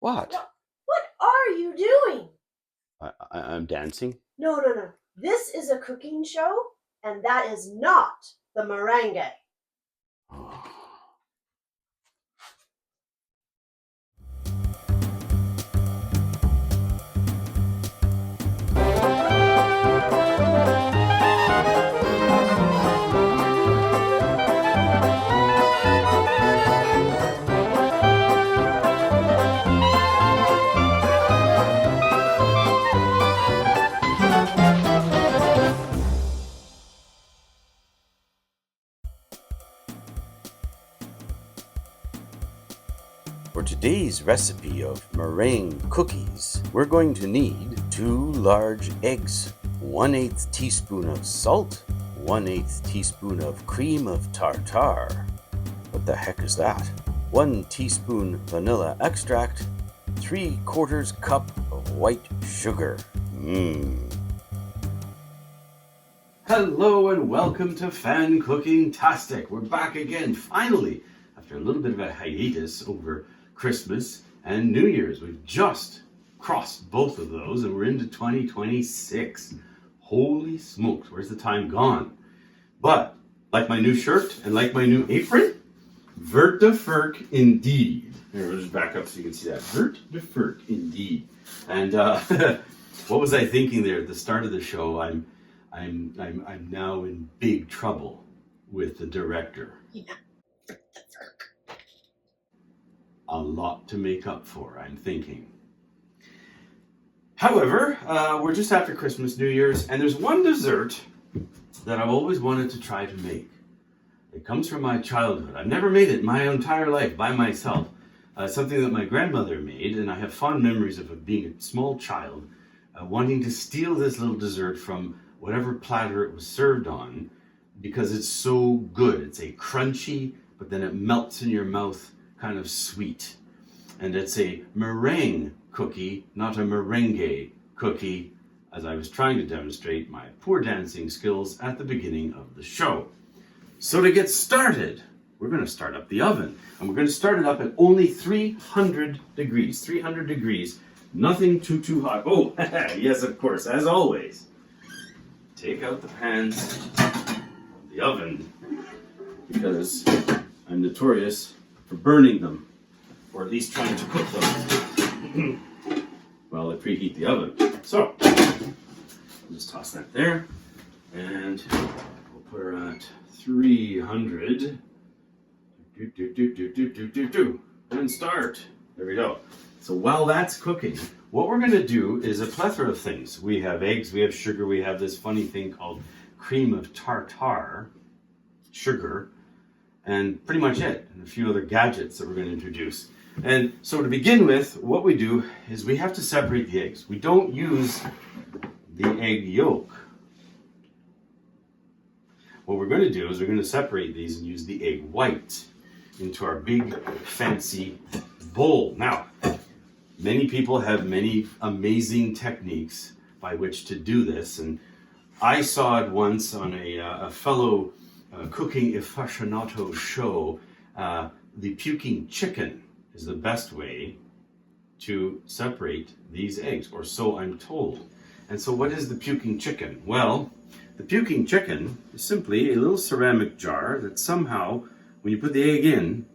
What? What are you doing? I'm dancing. No. This is a cooking show, and that is not the meringue. For today's recipe of meringue cookies, we're going to need 2 large eggs, 1/8 teaspoon of salt, 1/8 teaspoon of cream of tartar. What the heck is that? 1 teaspoon vanilla extract, 3/4 cup of white sugar. Hello and welcome to Fancookingtastic. We're back again, finally, after a little bit of a hiatus over Christmas and New Year's. We've just crossed both of those and we're into 2026. Holy smokes, where's the time gone? But like my new shirt and like my new apron, vert de ferk indeed. Here, we'll just back up so you can see that. Vert de ferk indeed. And what was I thinking there at the start of the show? I'm now in big trouble with the director. Yeah. A lot to make up for, I'm thinking. However, we're just after Christmas, New Year's, and there's one dessert that I've always wanted to try to make. It comes from my childhood. I've never made it my entire life by myself. Something that my grandmother made, and I have fond memories of it being a small child, wanting to steal this little dessert from whatever platter it was served on, because it's so good. It's a crunchy, but then it melts in your mouth, kind of sweet. And it's a meringue cookie, not a merengue cookie, as I was trying to demonstrate my poor dancing skills at the beginning of the show. So to get started, we're going to start up the oven. And we're going to start it up at only 300 degrees. 300 degrees, nothing too hot. Oh, yes, of course, as always. Take out the pans of the oven, because I'm notorious for burning them, or at least trying to cook them while I preheat the oven. So, I'll just toss that there, and we'll put her at 300, and start. There we go. So while that's cooking, what we're going to do is a plethora of things. We have eggs, we have sugar, we have this funny thing called cream of tartar, sugar, and pretty much it, and a few other gadgets that we're going to introduce. And so to begin with, what we do is we have to separate the eggs. We don't use the egg yolk. What we're going to do is we're going to separate these and use the egg white into our big fancy bowl. Now, many people have many amazing techniques by which to do this, and I saw it once on a fellow cooking aficionado show. The puking chicken is the best way to separate these eggs, or so I'm told. And so what is the puking chicken? Well, the puking chicken is simply a little ceramic jar that somehow, when you put the egg in,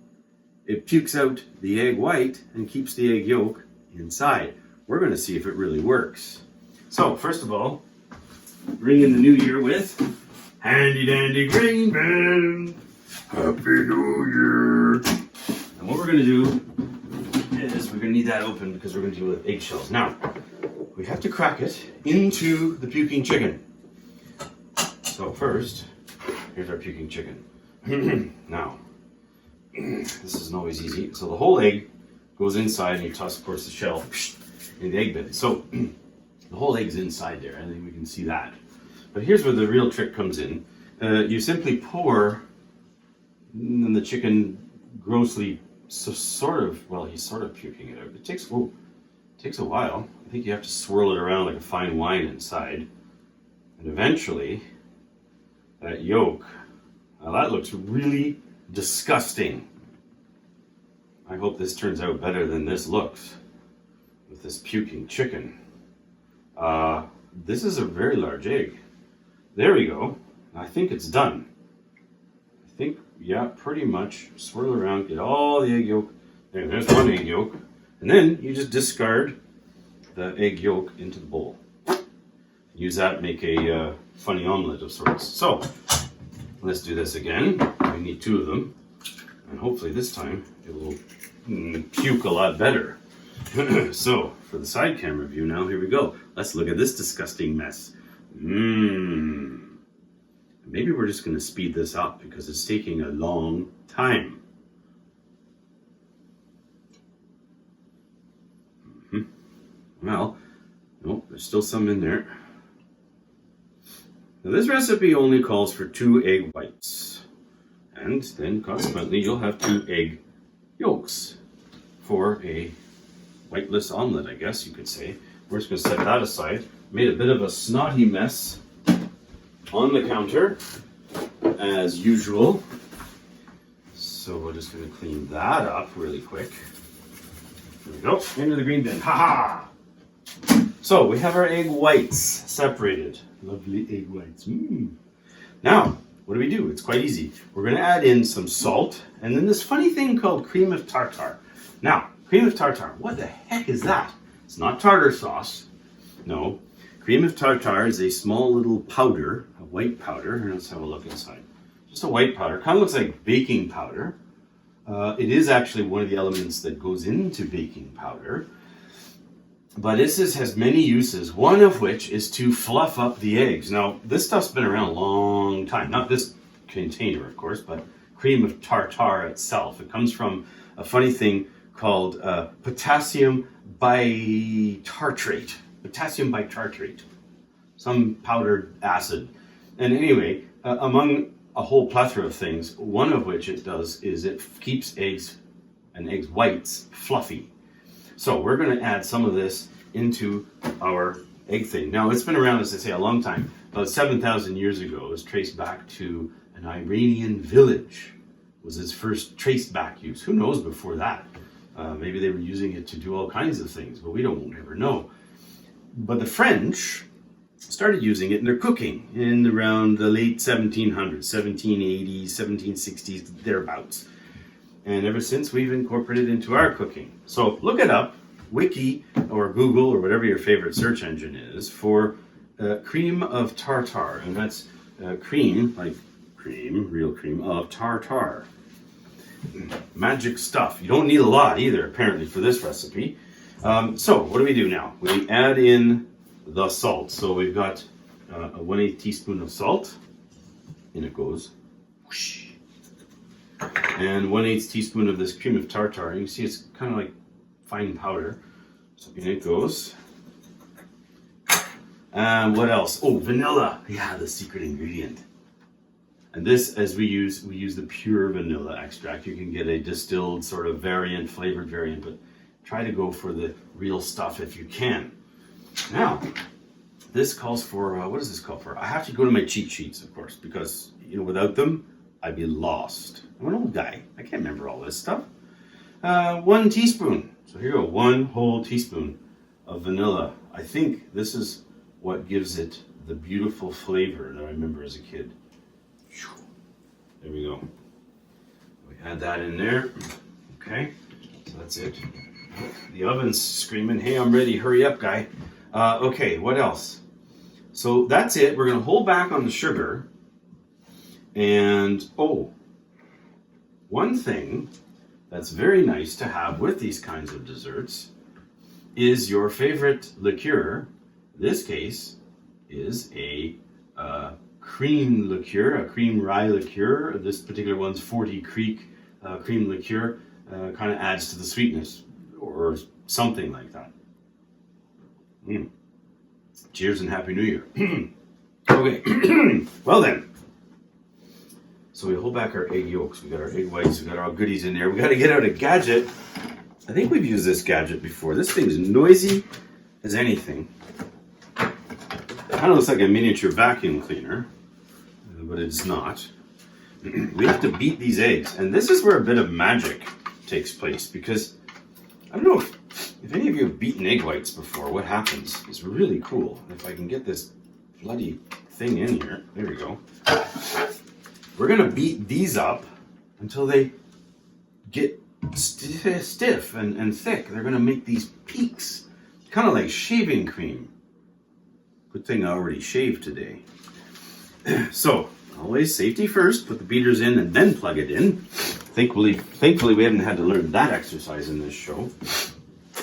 it pukes out the egg white and keeps the egg yolk inside. We're going to see if it really works. So, first of all, ring in the new year with handy dandy grain bin. Happy New Year. And what we're going to do is we're going to need that open because we're going to deal with eggshells. Now, we have to crack it into the puking chicken. So first, here's our puking chicken. Now, this isn't always easy. So the whole egg goes inside, and you toss, of course, the shell in the egg bin. So the whole egg's inside there. I think we can see that. But here's where the real trick comes in. You simply pour, and the chicken grossly, he's sort of puking it out. It takes a while. I think you have to swirl it around like a fine wine inside. And eventually, that yolk, now that looks really disgusting. I hope this turns out better than this looks. with this puking chicken. This is a very large egg. There we go. I think it's done. I think, yeah, pretty much. Swirl around, get all the egg yolk. There's one egg yolk. And then you just discard the egg yolk into the bowl. Use that to make a funny omelet of sorts. So, let's do this again. We need 2 of them. And hopefully this time it will puke a lot better. So, for the side camera view now, here we go. Let's look at this disgusting mess. Maybe we're just going to speed this up because it's taking a long time. Well, no, there's still some in there. Now this recipe only calls for 2 egg whites. And then consequently you'll have 2 egg yolks for a whiteless omelet, I guess you could say. We're just going to set that aside. Made a bit of a snotty mess on the counter, as usual. So we're just going to clean that up really quick. There we go, into the green bin. Ha-ha! So we have our egg whites separated. Lovely egg whites. Now, what do? It's quite easy. We're going to add in some salt and then this funny thing called cream of tartar. Now, cream of tartar, what the heck is that? It's not tartar sauce. No. Cream of tartar is a small little powder, a white powder. Here, let's have a look inside. Just a white powder. Kind of looks like baking powder. It is actually one of the elements that goes into baking powder. But this has many uses, one of which is to fluff up the eggs. Now, this stuff's been around a long time. Not this container, of course, but cream of tartar itself. It comes from a funny thing called potassium bitartrate. Potassium bitartrate. Some powdered acid. And anyway, among a whole plethora of things, one of which it does is it keeps eggs and eggs whites fluffy. So we're going to add some of this into our egg thing. Now, it's been around, as I say, a long time. About 7,000 years ago, it was traced back to an Iranian village. It was its first traced back use. Who knows before that? Maybe they were using it to do all kinds of things, but we won't ever know. But the French started using it in their cooking in around the late 1700s, 1780s, 1760s, thereabouts. And ever since, we've incorporated it into our cooking. So look it up, Wiki or Google or whatever your favorite search engine is, for cream of tartar. And that's cream, like cream, real cream of tartar. Magic stuff. You don't need a lot either, apparently, for this recipe. So what do we do now? We add in the salt. So we've got a 1/8 teaspoon of salt. In it goes. Whoosh. And 1/8 teaspoon of this cream of tartar. You can see it's kind of like fine powder. So in it goes. And what else? Oh, vanilla. Yeah, the secret ingredient. And this, as we use the pure vanilla extract. You can get a distilled sort of variant, flavored variant, but try to go for the real stuff if you can. Now, this calls for, what does this call for? I have to go to my cheat sheets, of course, because, without them, I'd be lost. I'm an old guy. I can't remember all this stuff. 1 teaspoon. So here you go, 1 whole teaspoon of vanilla. I think this is what gives it the beautiful flavor that I remember as a kid. There we go. We add that in there. Okay, so that's it. The oven's screaming, hey, I'm ready, hurry up, guy. Okay, what else? So that's it. We're going to hold back on the sugar. And, one thing that's very nice to have with these kinds of desserts is your favorite liqueur. This case is a cream liqueur, a cream rye liqueur. This particular one's 40 Creek cream liqueur. Kind of adds to the sweetness or something like that. Cheers and Happy New Year. Okay, well then. So we hold back our egg yolks, we got our egg whites, we got our goodies in there. We got to get out a gadget. I think we've used this gadget before. This thing is noisy as anything. It kind of looks like a miniature vacuum cleaner, but it's not. We have to beat these eggs, and this is where a bit of magic takes place, because I don't know if If any of you have beaten egg whites before, what happens is really cool. If I can get this bloody thing in here, there we go. We're gonna beat these up until they get stiff and thick. They're gonna make these peaks, kind of like shaving cream. Good thing I already shaved today. So, always safety first, put the beaters in and then plug it in. Thankfully we haven't had to learn that exercise in this show.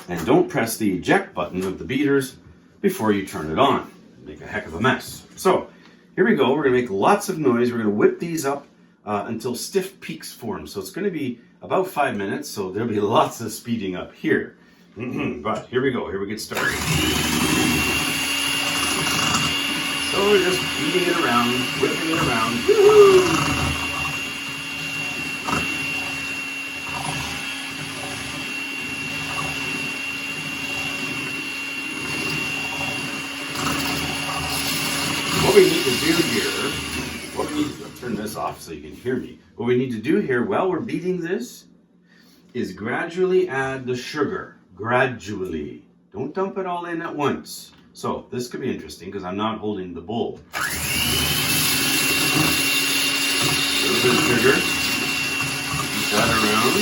And don't press the eject button of the beaters before you turn it on. Make a heck of a mess. So, here we go. We're going to make lots of noise. We're going to whip these up until stiff peaks form. So it's going to be about 5 minutes, so there'll be lots of speeding up here. But here we go. Here we get started. So we're just beating it around, whipping it around. Woo-hoo! What we need to do here, I'll turn this off so you can hear me. What we need to do here while we're beating this is gradually add the sugar. Gradually. Don't dump it all in at once. So this could be interesting because I'm not holding the bowl. A little bit of sugar. Beat that around.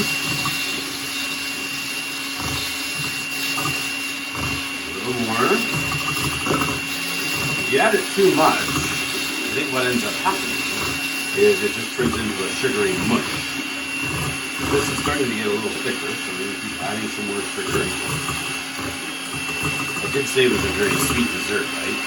A little more. If you add it too much, I think what ends up happening is it just turns into a sugary mush. This is starting to get a little thicker, so we're going to keep adding some more sugar. I did say it was a very sweet dessert, right?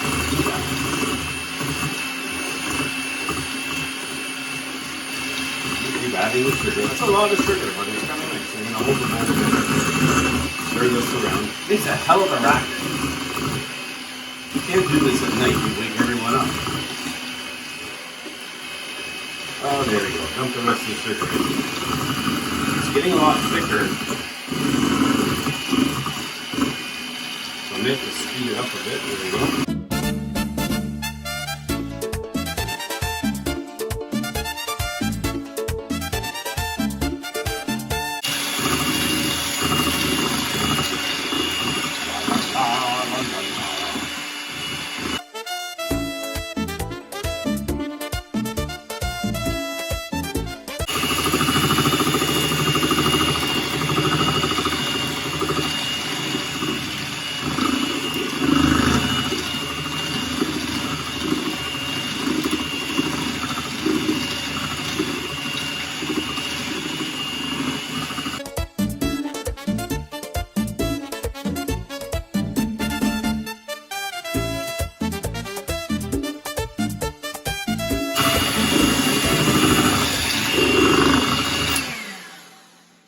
Keep adding the sugar. That's a lot of sugar, but it's kind of nice. I'm going to hold the bowl together. Stir this around. It's a hell of a racket. You can't do this at night. You wake everyone up. Oh, there we go. Dump the rest of the sugar in. It's getting a lot thicker. So I may have to speed it up a bit. There we go.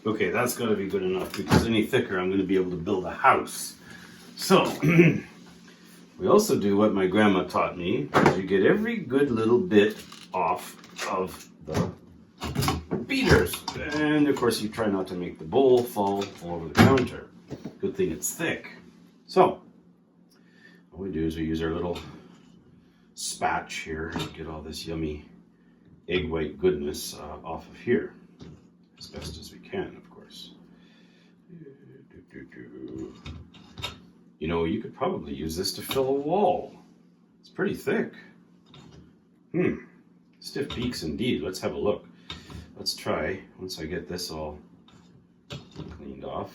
Okay, that's got to be good enough because any thicker I'm going to be able to build a house. So, we also do what my grandma taught me, is you get every good little bit off of the beaters. And of course you try not to make the bowl fall all over the counter. Good thing it's thick. So, what we do is we use our little spatch here to get all this yummy egg white goodness off of here. As best as we can, of course. You know, you could probably use this to fill a wall. It's pretty thick. Stiff peaks indeed. Let's have a look. Let's try, once I get this all cleaned off.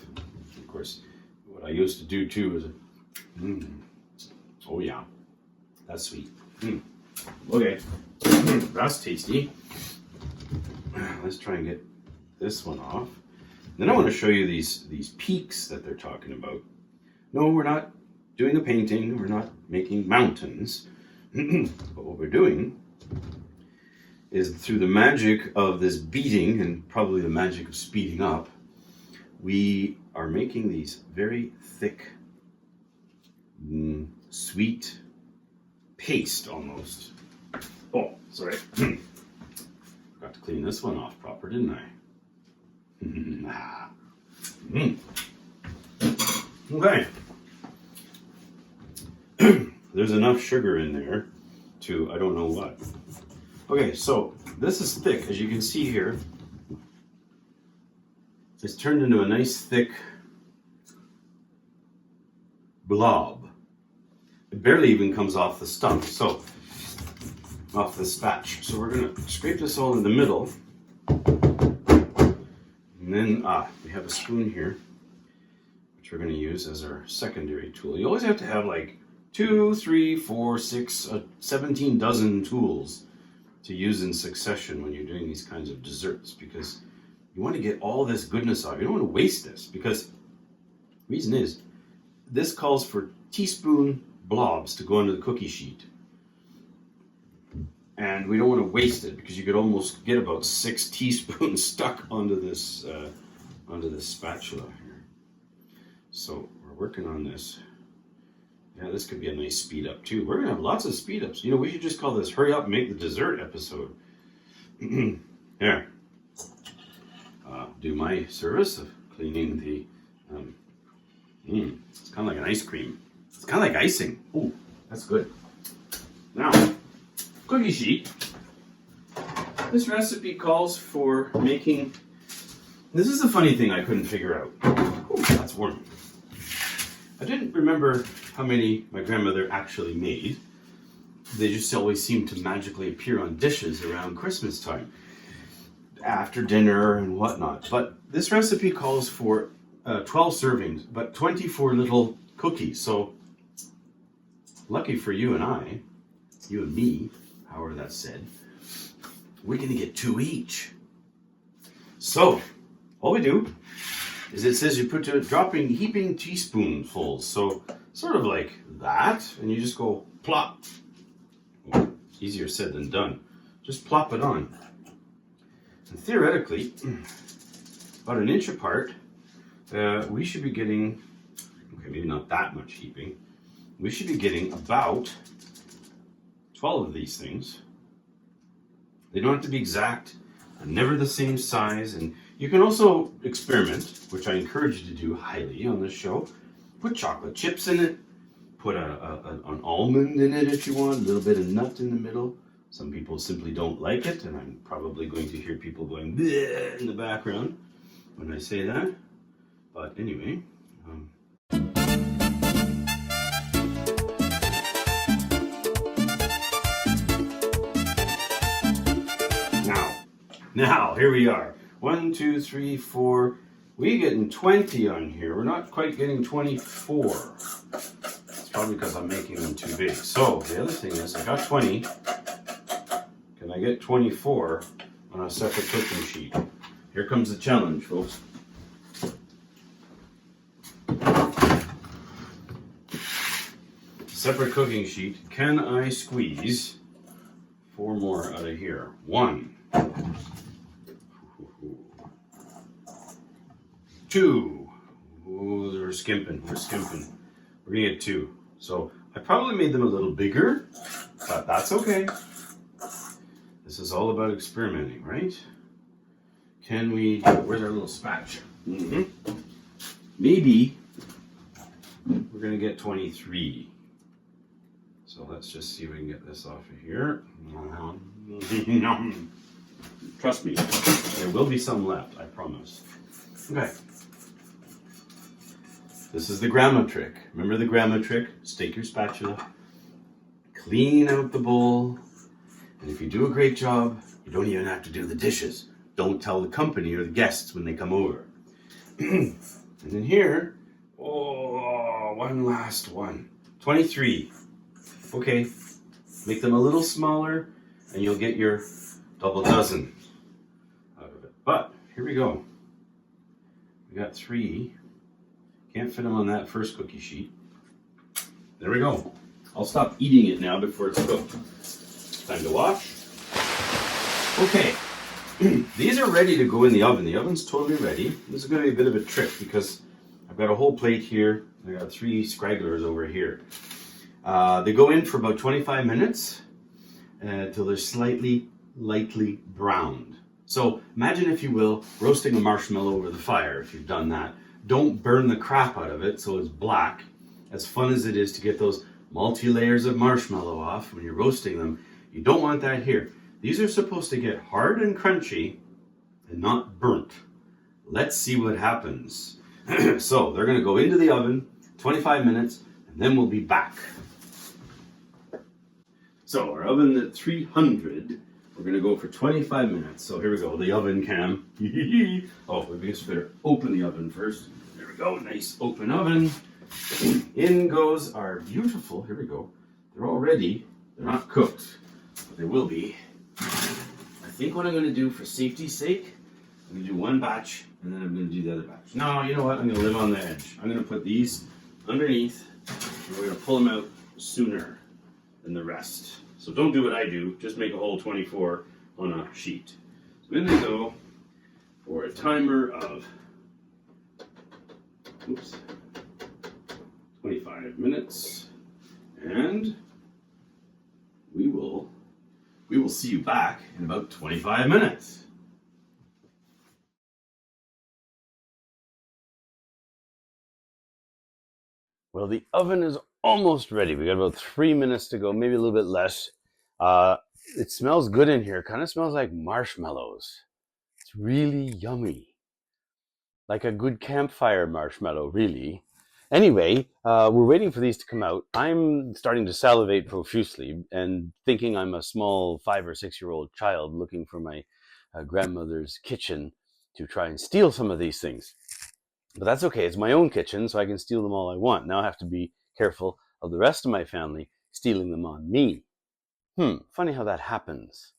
Of course, what I used to do too is, oh yeah, that's sweet. Okay, that's tasty. Let's try and get this one off. Then I want to show you these peaks that they're talking about. No, we're not doing a painting. We're not making mountains. But what we're doing is through the magic of this beating and probably the magic of speeding up, we are making these very thick, sweet paste almost. Oh, sorry. Got to clean this one off proper, didn't I? Okay. There's enough sugar in there to I don't know what. Okay, so this is thick, as you can see here. It's turned into a nice thick blob. It barely even comes off the stump, so off the spatch. So we're gonna scrape this all in the middle. And then we have a spoon here, which we're gonna use as our secondary tool. You always have to have like 2, 3, 4, 6, 17 dozen tools to use in succession when you're doing these kinds of desserts, because you want to get all this goodness off. You don't want to waste this, because the reason is this calls for teaspoon blobs to go onto the cookie sheet. And we don't want to waste it, because you could almost get about 6 teaspoons stuck onto this spatula here. So we're working on this. Yeah, this could be a nice speed up too. We're gonna have lots of speed ups. You know, we should just call this "Hurry Up, Make the Dessert" episode. Here, do my service of cleaning the. It's kind of like an ice cream. It's kind of like icing. Oh, that's good. Now, cookie sheet. This recipe calls for making. This is a funny thing I couldn't figure out. Oh, that's warm. I didn't remember how many my grandmother actually made. They just always seem to magically appear on dishes around Christmas time, after dinner and whatnot. But this recipe calls for 12 servings, but 24 little cookies. So lucky for you and I, you and me, however that's said, we're gonna get 2 each. So all we do is it says you put heaping teaspoonfuls. So sort of like that, and you just go plop. Well, easier said than done. Just plop it on. And theoretically, about an inch apart, we should be getting, okay, maybe not that much heaping. We should be getting about 12 of these things. They don't have to be exact. They're never the same size, and you can also experiment, which I encourage you to do highly on this show. Put chocolate chips in it. Put an almond in it if you want. A little bit of nut in the middle. Some people simply don't like it, and I'm probably going to hear people going bleh in the background when I say that. But anyway. Now, here we are. 1, 2, 3, 4. We're getting 20 on here. We're not quite getting 24. It's probably because I'm making them too big. So, the other thing is, I got 20. Can I get 24 on a separate cooking sheet? Here comes the challenge, folks. Separate cooking sheet. Can I squeeze 4 more out of here? 1. 2. Ooh, we're skimping. We're gonna get 2. So I probably made them a little bigger, but that's okay. This is all about experimenting, right? Can we? Where's our little spatula? Maybe we're gonna get 23. So let's just see if we can get this off of here. Trust me, there will be some left, I promise. Okay. This is the grandma trick. Remember the grandma trick? Stake your spatula, clean out the bowl, and if you do a great job, you don't even have to do the dishes. Don't tell the company or the guests when they come over. And then here, one last one. 23. Okay, make them a little smaller, and you'll get your double dozen out of it. But here we go. We got 3. Can't fit them on that first cookie sheet. There we go. I'll stop eating it now before it's cooked. Time to wash. Okay, these are ready to go in the oven. The oven's totally ready. This is going to be a bit of a trick because I've got a whole plate here. I got 3 scragglers over here. They go in for about 25 minutes until they're lightly browned. So imagine, if you will, roasting a marshmallow over the fire. If you've done that, don't burn the crap out of it so it's black. As fun as it is to get those multi-layers of marshmallow off when you're roasting them, you don't want that here. These are supposed to get hard and crunchy and not burnt. Let's see what happens. So they're going to go into the oven, 25 minutes, and then we'll be back. So our oven at 300, we're going to go for 25 minutes. So here we go, the oven cam. Oh, we just better open the oven first. There we go, nice open oven. In goes our beautiful, here we go. They're all ready. They're not cooked, but they will be. I think what I'm going to do for safety's sake, I'm going to do one batch, and then I'm going to do the other batch. No, you know what? I'm going to live on the edge. I'm going to put these underneath, and we're going to pull them out sooner than the rest. So don't do what I do. Just make a whole 24 on a sheet. So in they go for a timer of 25 minutes, and we will see you back in about 25 minutes. Well, the oven is almost ready. We got about 3 minutes to go, maybe a little bit less. It smells good in here. Kind of smells like marshmallows. It's really yummy. Like a good campfire marshmallow, really. Anyway, we're waiting for these to come out. I'm starting to salivate profusely and thinking I'm a small 5 or 6 year old child looking for my grandmother's kitchen to try and steal some of these things. But that's okay. It's my own kitchen, so I can steal them all I want. Now I have to be careful of the rest of my family stealing them on me. Funny how that happens.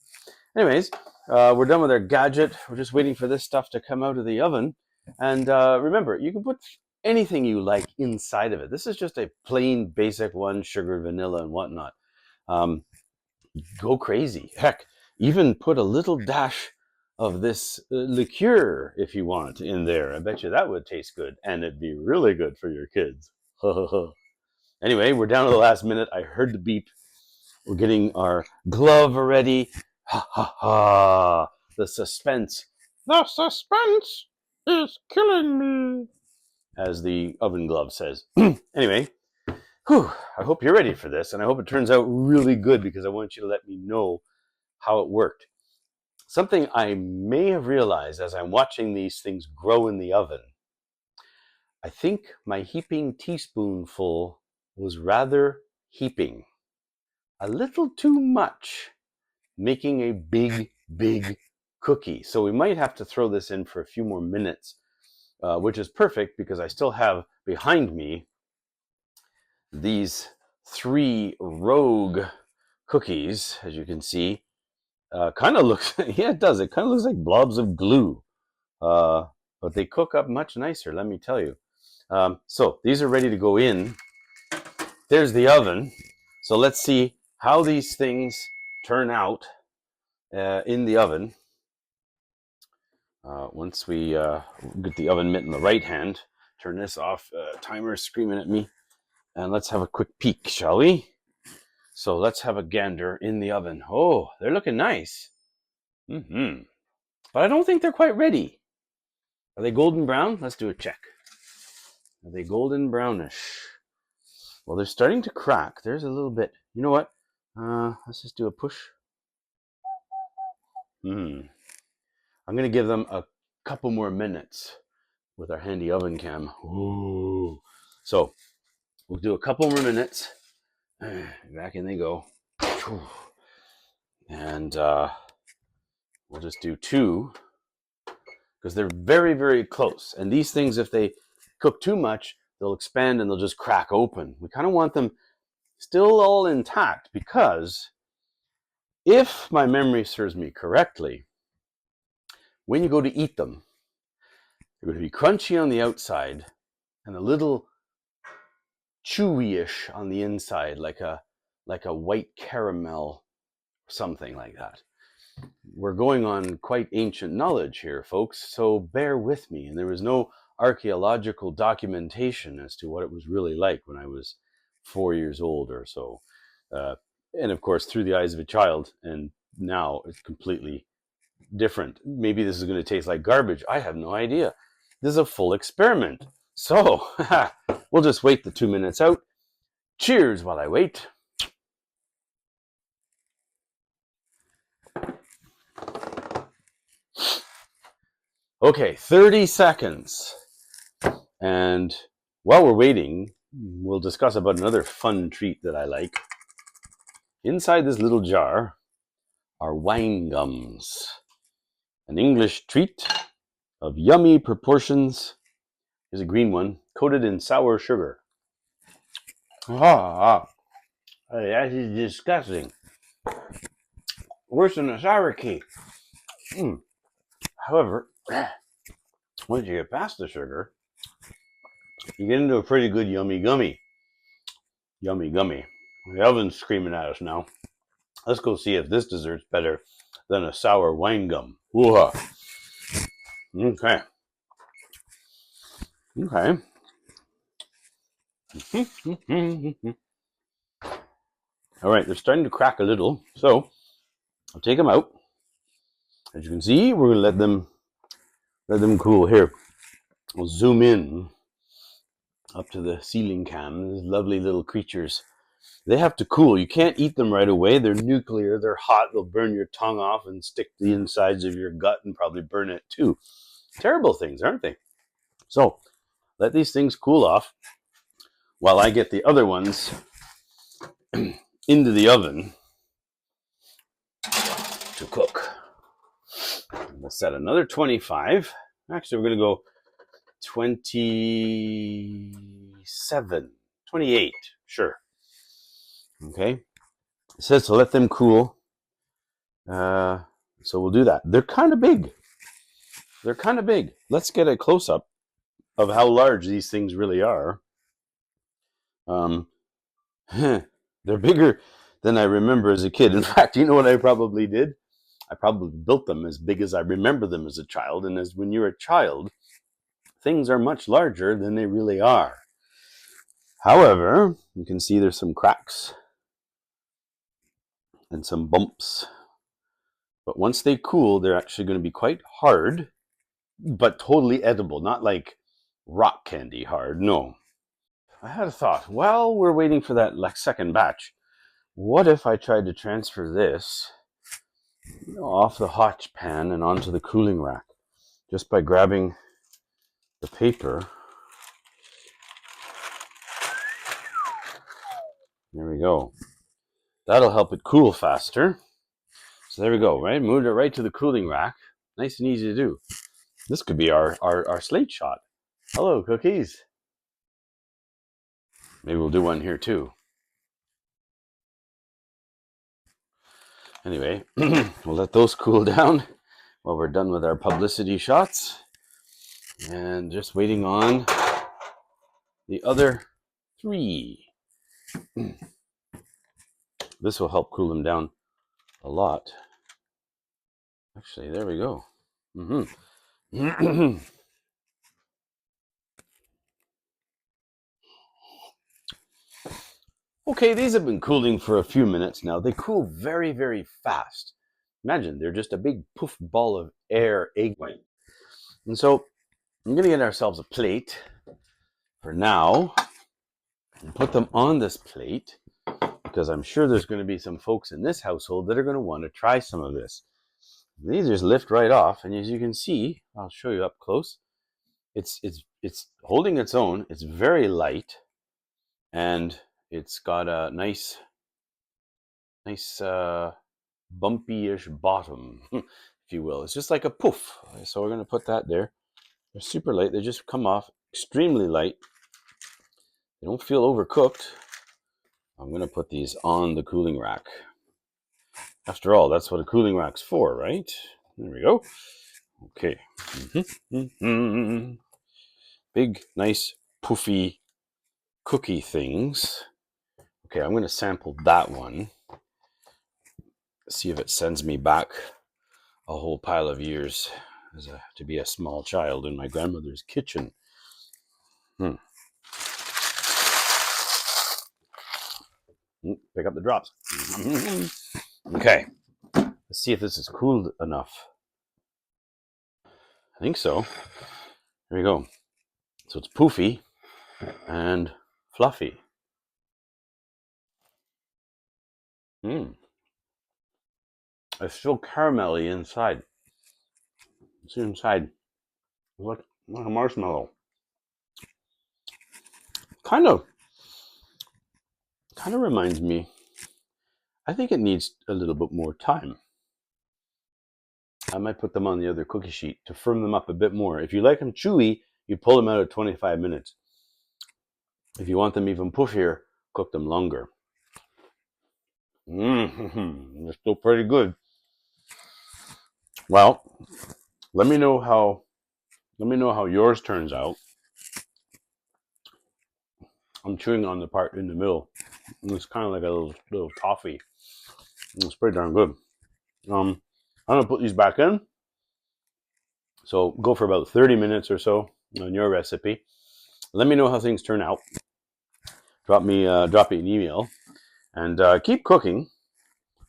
Anyways, we're done with our gadget. We're just waiting for this stuff to come out of the oven. And remember, you can put anything you like inside of it. This is just a plain basic one, sugar, vanilla, and whatnot. Go crazy. Heck, even put a little dash of this liqueur, if you want, in there. I bet you that would taste good, and it'd be really good for your kids. Anyway, we're down to the last minute. I heard the beep. We're getting our glove ready. Ha ha ha! The suspense. The suspense is killing me, as the oven glove says. Anyway, I hope you're ready for this, and I hope it turns out really good, because I want you to let me know how it worked. Something I may have realized as I'm watching these things grow in the oven, I think my heaping teaspoonful was rather heaping. A little too much, making a big, big cookie. So we might have to throw this in for a few more minutes, which is perfect because I still have behind me these 3 rogue cookies, as you can see. Kind of looks, yeah, it does. It kind of looks like blobs of glue, but they cook up much nicer, let me tell you. So these are ready to go in. There's the oven. So let's see how these things turn out in the oven. Once we get the oven mitt in the right hand, turn this off. Timer's screaming at me. And let's have a quick peek, shall we? So let's have a gander in the oven. Oh, they're looking nice. But I don't think they're quite ready. Are they golden brown? Let's do a check. Are they golden brownish? Well, they're starting to crack. There's a little bit. You know what? Let's just do a push. I'm going to give them a couple more minutes with our handy oven cam. Ooh. So we'll do a couple more minutes. Back in they go. And we'll just do 2, because they're very, very close. And these things, if they cook too much, they'll expand and they'll just crack open. We kind of want them still all intact, because if my memory serves me correctly, when you go to eat them, they're going to be crunchy on the outside and a little chewy-ish on the inside, like a white caramel, something like that. We're going on quite ancient knowledge here, folks, so bear with me. And there was no archaeological documentation as to what it was really like when I was 4 years old or so. And of course, through the eyes of a child, and now it's completely different. Maybe this is going to taste like garbage. I have no idea. This is a full experiment. So we'll just wait the 2 minutes out. Cheers while I wait. Okay, 30 seconds. And while we're waiting, we'll discuss about another fun treat that I like. Inside this little jar are wine gums, an English treat of yummy proportions. Here's a green one, coated in sour sugar. That is disgusting. Worse than a sour cake. However, once you get past the sugar, you get into a pretty good yummy gummy. Yummy gummy. The oven's screaming at us now. Let's go see if this dessert's better than a sour wine gum. Woo-ha. Okay. Okay. All right, they're starting to crack a little, so I'll take them out. As you can see, we're going to let them cool. Here, I'll zoom in up to the ceiling cam. These lovely little creatures. They have to cool. You can't eat them right away. They're nuclear. They're hot. They'll burn your tongue off and stick to the insides of your gut and probably burn it too. Terrible things, aren't they? So let these things cool off while I get the other ones into the oven to cook. We'll set another 25. Actually, we're going to go 27, 28. Sure. Okay. It says to let them cool. So we'll do that. They're kind of big. Let's get a close-up of how large these things really are. They're bigger than I remember as a kid. In fact, you know what I probably did? I probably built them as big as I remember them as a child. And as when you're a child, things are much larger than they really are. However, you can see there's some cracks and some bumps. But once they cool, they're actually going to be quite hard, but totally edible. Not like rock candy hard, no. I had a thought. While we're waiting for that second batch, what if I tried to transfer this off the hot pan and onto the cooling rack just by grabbing the paper? There we go. That'll help it cool faster. So there we go, right? Moved it right to the cooling rack. Nice and easy to do. This could be our slate shot. Hello, cookies. Maybe we'll do one here too. Anyway, we'll let those cool down while we're done with our publicity shots. And just waiting on the other 3. This will help cool them down a lot. Actually, there we go. Okay, these have been cooling for a few minutes now. They cool very, very fast. Imagine, they're just a big poof ball of air egg white. And so I'm going to get ourselves a plate for now and put them on this plate because I'm sure there's going to be some folks in this household that are going to want to try some of this. These just lift right off, and as you can see, I'll show you up close. It's holding its own. It's very light, and it's got a nice bumpy-ish bottom, if you will. It's just like a poof. So we're going to put that there. They're super light. They just come off extremely light. They don't feel overcooked. I'm going to put these on the cooling rack. After all, that's what a cooling rack's for, right? There we go. Okay. Big, nice, poofy cookie things. Okay, I'm going to sample that one. See if it sends me back a whole pile of years to be a small child in my grandmother's kitchen. Pick up the drops. Okay, let's see if this is cooled enough. I think so. There you go. So it's poofy and fluffy. It's still caramelly inside. It's inside. Like a marshmallow. Kind of Kind of reminds me, I think it needs a little bit more time. I might put them on the other cookie sheet to firm them up a bit more. If you like them chewy, you pull them out at 25 minutes. If you want them even puffier, cook them longer. They're still pretty good. Well, let me know how yours turns out. I'm chewing on the part in the middle. It's kind of like a little toffee. It's pretty darn good. I'm gonna put these back in. So go for about 30 minutes or so on your recipe. Let me know how things turn out. Drop me an email, and keep cooking,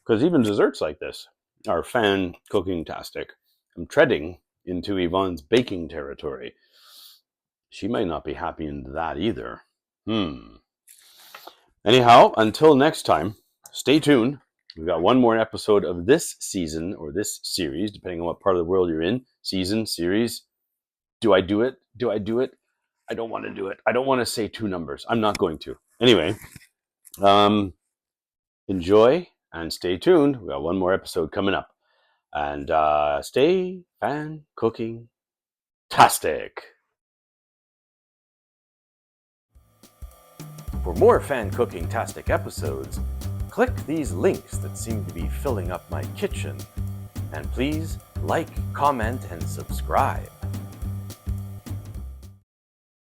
because even desserts like this are fan-cooking-tastic. I'm treading into Yvonne's baking territory. She might not be happy in that either. Anyhow, until next time, stay tuned. We've got one more episode of this season, or this series, depending on what part of the world you're in. Season, series. Do I do it? I don't want to do it. I don't want to say two numbers. I'm not going to. Anyway, enjoy and stay tuned. We got one more episode coming up. And stay fan-cooking-tastic. For more Fan-Cooking-tastic episodes, click these links that seem to be filling up my kitchen. And please like, comment, and subscribe.